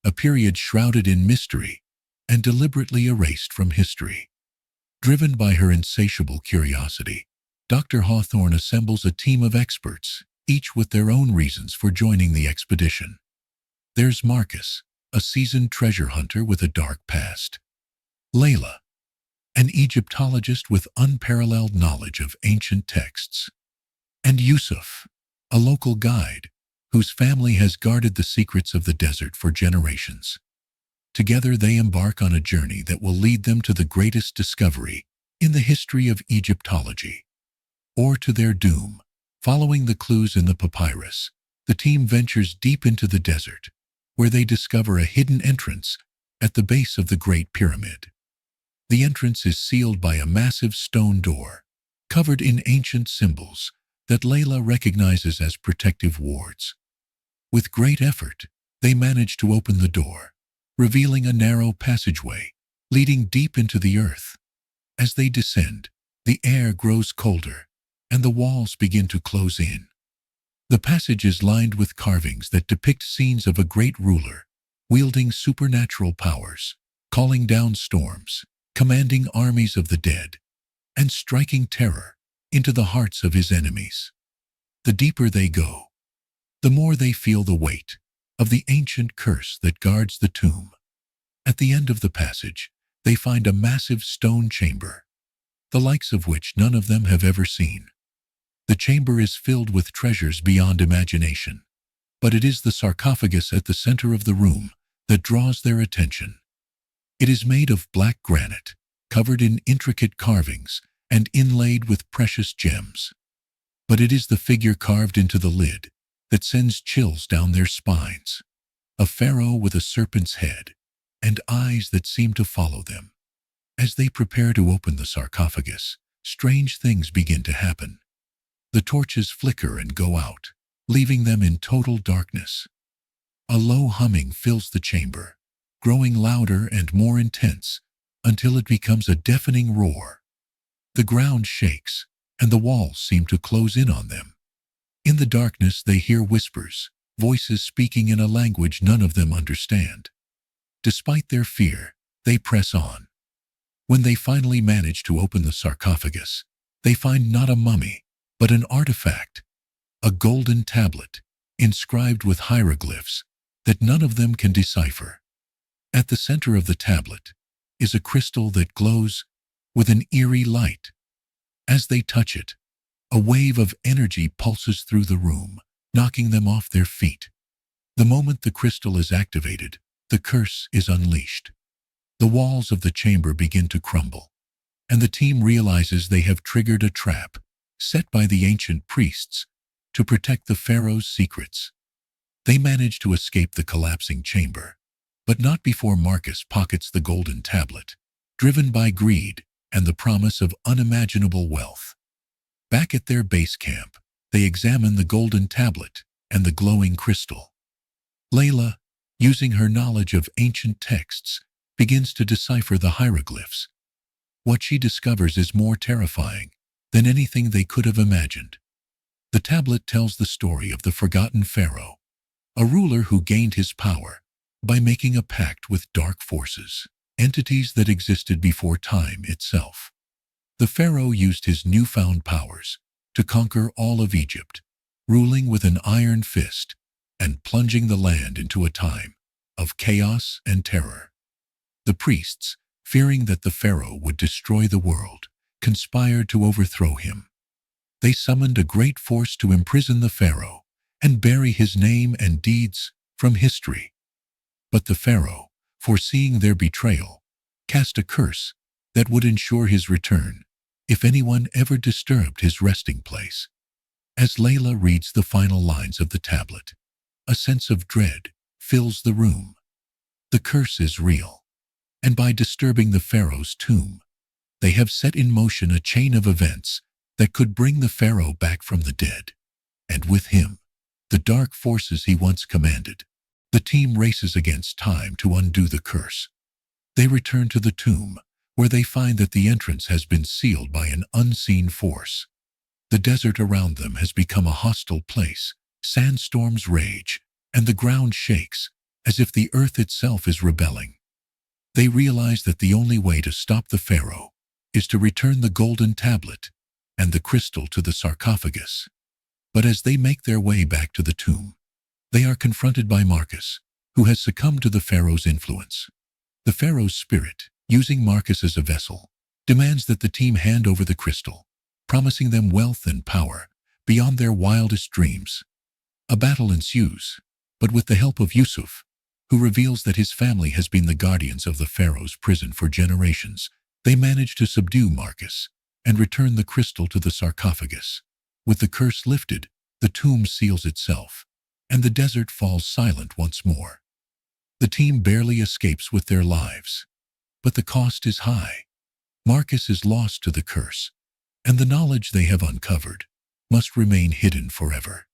a period shrouded in mystery and deliberately erased from history. Driven by her insatiable curiosity, Dr. Hawthorne assembles a team of experts, each with their own reasons for joining the expedition. There's Marcus, a seasoned treasure hunter with a dark past; Layla, an Egyptologist with unparalleled knowledge of ancient texts; and Yusuf, a local guide whose family has guarded the secrets of the desert for generations. Together they embark on a journey that will lead them to the greatest discovery in the history of Egyptology. Or to their doom. Following the clues in the papyrus, the team ventures deep into the desert, where they discover a hidden entrance at the base of the Great Pyramid. The entrance is sealed by a massive stone door, covered in ancient symbols that Layla recognizes as protective wards. With great effort, they manage to open the door, revealing a narrow passageway leading deep into the earth. As they descend, the air grows colder, and the walls begin to close in. The passage is lined with carvings that depict scenes of a great ruler, wielding supernatural powers, calling down storms, commanding armies of the dead, and striking terror into the hearts of his enemies. The deeper they go, the more they feel the weight of the ancient curse that guards the tomb. At the end of the passage, they find a massive stone chamber, the likes of which none of them have ever seen. The chamber is filled with treasures beyond imagination, but it is the sarcophagus at the center of the room that draws their attention. It is made of black granite, covered in intricate carvings and inlaid with precious gems. But it is the figure carved into the lid that sends chills down their spines. A pharaoh with a serpent's head and eyes that seem to follow them. As they prepare to open the sarcophagus, strange things begin to happen. The torches flicker and go out, leaving them in total darkness. A low humming fills the chamber, growing louder and more intense until it becomes a deafening roar. The ground shakes, and the walls seem to close in on them. In the darkness they hear whispers, voices speaking in a language none of them understand. Despite their fear, they press on. When they finally manage to open the sarcophagus, they find not a mummy, but an artifact, a golden tablet, inscribed with hieroglyphs that none of them can decipher. At the center of the tablet is a crystal that glows with an eerie light. As they touch it, a wave of energy pulses through the room, knocking them off their feet. The moment the crystal is activated, the curse is unleashed. The walls of the chamber begin to crumble, and the team realizes they have triggered a trap set by the ancient priests to protect the pharaoh's secrets. They manage to escape the collapsing chamber, but not before Marcus pockets the golden tablet, driven by greed and the promise of unimaginable wealth. Back at their base camp, they examine the golden tablet and the glowing crystal. Layla, using her knowledge of ancient texts, begins to decipher the hieroglyphs. What she discovers is more terrifying than anything they could have imagined. The tablet tells the story of the Forgotten Pharaoh, a ruler who gained his power by making a pact with dark forces, entities that existed before time itself. The pharaoh used his newfound powers to conquer all of Egypt, ruling with an iron fist and plunging the land into a time of chaos and terror. The priests, fearing that the pharaoh would destroy the world, conspired to overthrow him. They summoned a great force to imprison the pharaoh and bury his name and deeds from history. But the pharaoh, foreseeing their betrayal, cast a curse that would ensure his return if anyone ever disturbed his resting place. As Layla reads the final lines of the tablet, a sense of dread fills the room. The curse is real, and by disturbing the pharaoh's tomb, they have set in motion a chain of events that could bring the pharaoh back from the dead, and with him, the dark forces he once commanded. The team races against time to undo the curse. They return to the tomb, where they find that the entrance has been sealed by an unseen force. The desert around them has become a hostile place. Sandstorms rage, and the ground shakes, as if the earth itself is rebelling. They realize that the only way to stop the pharaoh is to return the golden tablet and the crystal to the sarcophagus. But as they make their way back to the tomb, they are confronted by Marcus, who has succumbed to the pharaoh's influence. The pharaoh's spirit, using Marcus as a vessel, demands that the team hand over the crystal, promising them wealth and power beyond their wildest dreams. A battle ensues, but with the help of Yusuf, who reveals that his family has been the guardians of the pharaoh's prison for generations, they manage to subdue Marcus and return the crystal to the sarcophagus. With the curse lifted, the tomb seals itself, and the desert falls silent once more. The team barely escapes with their lives, but the cost is high. Marcus is lost to the curse, and the knowledge they have uncovered must remain hidden forever.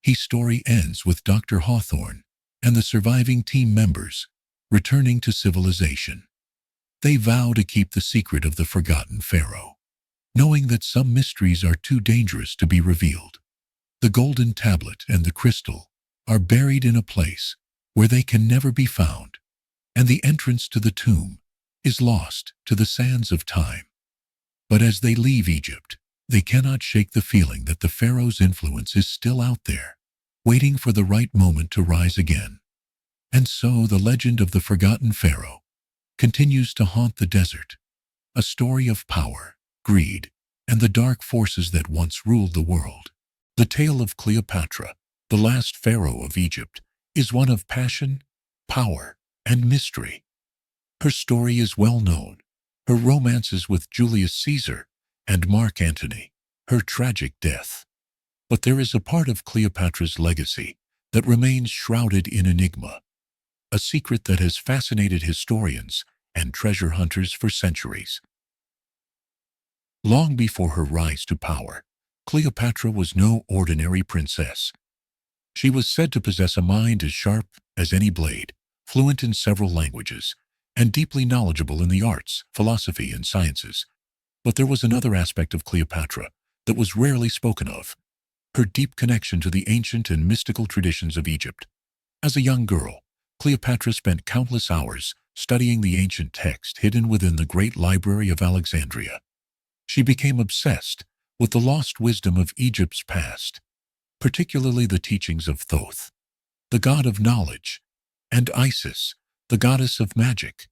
His story ends with Dr. Hawthorne and the surviving team members returning to civilization. They vow to keep the secret of the Forgotten Pharaoh, knowing that some mysteries are too dangerous to be revealed. The golden tablet and the crystal are buried in a place where they can never be found, and the entrance to the tomb is lost to the sands of time. But as they leave Egypt, they cannot shake the feeling that the pharaoh's influence is still out there, waiting for the right moment to rise again. And so the legend of the Forgotten Pharaoh continues to haunt the desert, a story of power, greed, and the dark forces that once ruled the world. The tale of Cleopatra, the last pharaoh of Egypt, is one of passion, power, and mystery. Her story is well known, her romances with Julius Caesar and Mark Antony, her tragic death. But there is a part of Cleopatra's legacy that remains shrouded in enigma, a secret that has fascinated historians and treasure hunters for centuries. Long before her rise to power, Cleopatra was no ordinary princess. She was said to possess a mind as sharp as any blade, fluent in several languages, and deeply knowledgeable in the arts, philosophy, and sciences. But there was another aspect of Cleopatra that was rarely spoken of: her deep connection to the ancient and mystical traditions of Egypt. As a young girl, Cleopatra spent countless hours studying the ancient text hidden within the great library of Alexandria. She became obsessed with the lost wisdom of Egypt's past, particularly the teachings of Thoth, the god of knowledge, and Isis, the goddess of magic.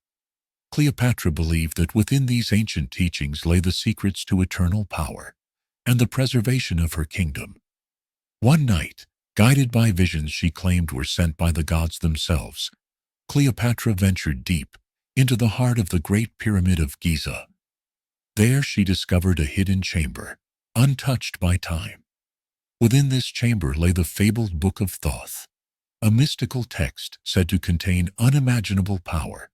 Cleopatra believed that within these ancient teachings lay the secrets to eternal power and the preservation of her kingdom. One night, guided by visions she claimed were sent by the gods themselves, Cleopatra ventured deep into the heart of the Great Pyramid of Giza. There she discovered a hidden chamber, untouched by time. Within this chamber lay the fabled Book of Thoth, a mystical text said to contain unimaginable power.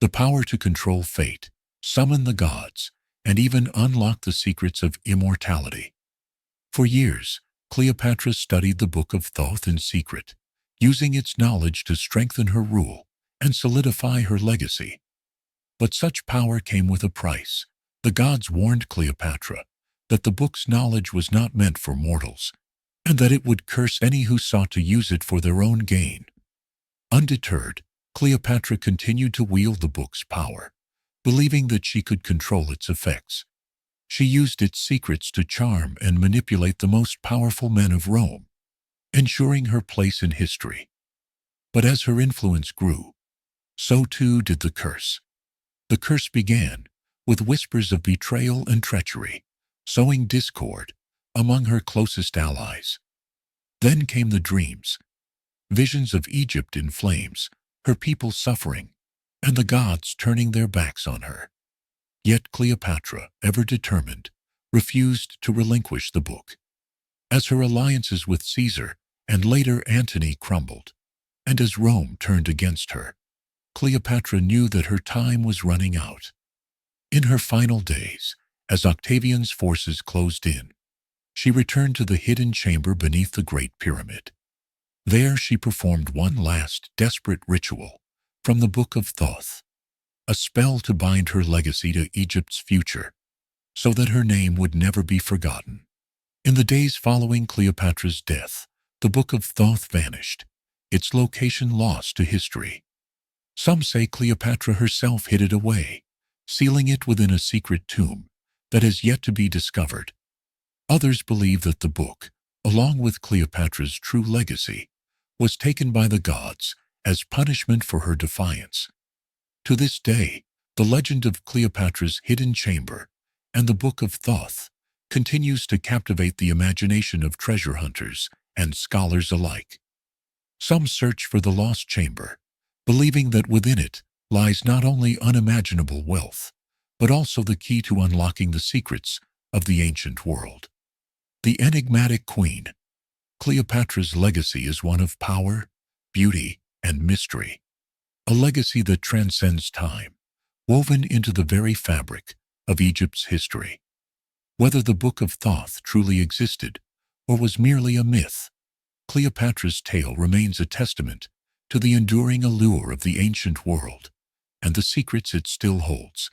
The power to control fate, summon the gods, and even unlock the secrets of immortality. For years, Cleopatra studied the Book of Thoth in secret, using its knowledge to strengthen her rule and solidify her legacy. But such power came with a price. The gods warned Cleopatra that the book's knowledge was not meant for mortals, and that it would curse any who sought to use it for their own gain. Undeterred, Cleopatra continued to wield the book's power, believing that she could control its effects. She used its secrets to charm and manipulate the most powerful men of Rome, ensuring her place in history. But as her influence grew, so too did the curse. The curse began with whispers of betrayal and treachery, sowing discord among her closest allies. Then came the dreams, visions of Egypt in flames, her people suffering, and the gods turning their backs on her. Yet Cleopatra, ever determined, refused to relinquish the book. As her alliances with Caesar and later Antony crumbled, and as Rome turned against her, Cleopatra knew that her time was running out. In her final days, as Octavian's forces closed in, she returned to the hidden chamber beneath the Great Pyramid. There she performed one last desperate ritual from the Book of Thoth, a spell to bind her legacy to Egypt's future, so that her name would never be forgotten. In the days following Cleopatra's death, the Book of Thoth vanished, its location lost to history. Some say Cleopatra herself hid it away, sealing it within a secret tomb that has yet to be discovered. Others believe that the book, along with Cleopatra's true legacy, was taken by the gods as punishment for her defiance. To this day, the legend of Cleopatra's hidden chamber and the Book of Thoth continues to captivate the imagination of treasure hunters and scholars alike. Some search for the lost chamber, believing that within it lies not only unimaginable wealth, but also the key to unlocking the secrets of the ancient world. The enigmatic queen. Cleopatra's legacy is one of power, beauty, and mystery, a legacy that transcends time, woven into the very fabric of Egypt's history. Whether the Book of Thoth truly existed or was merely a myth, Cleopatra's tale remains a testament to the enduring allure of the ancient world and the secrets it still holds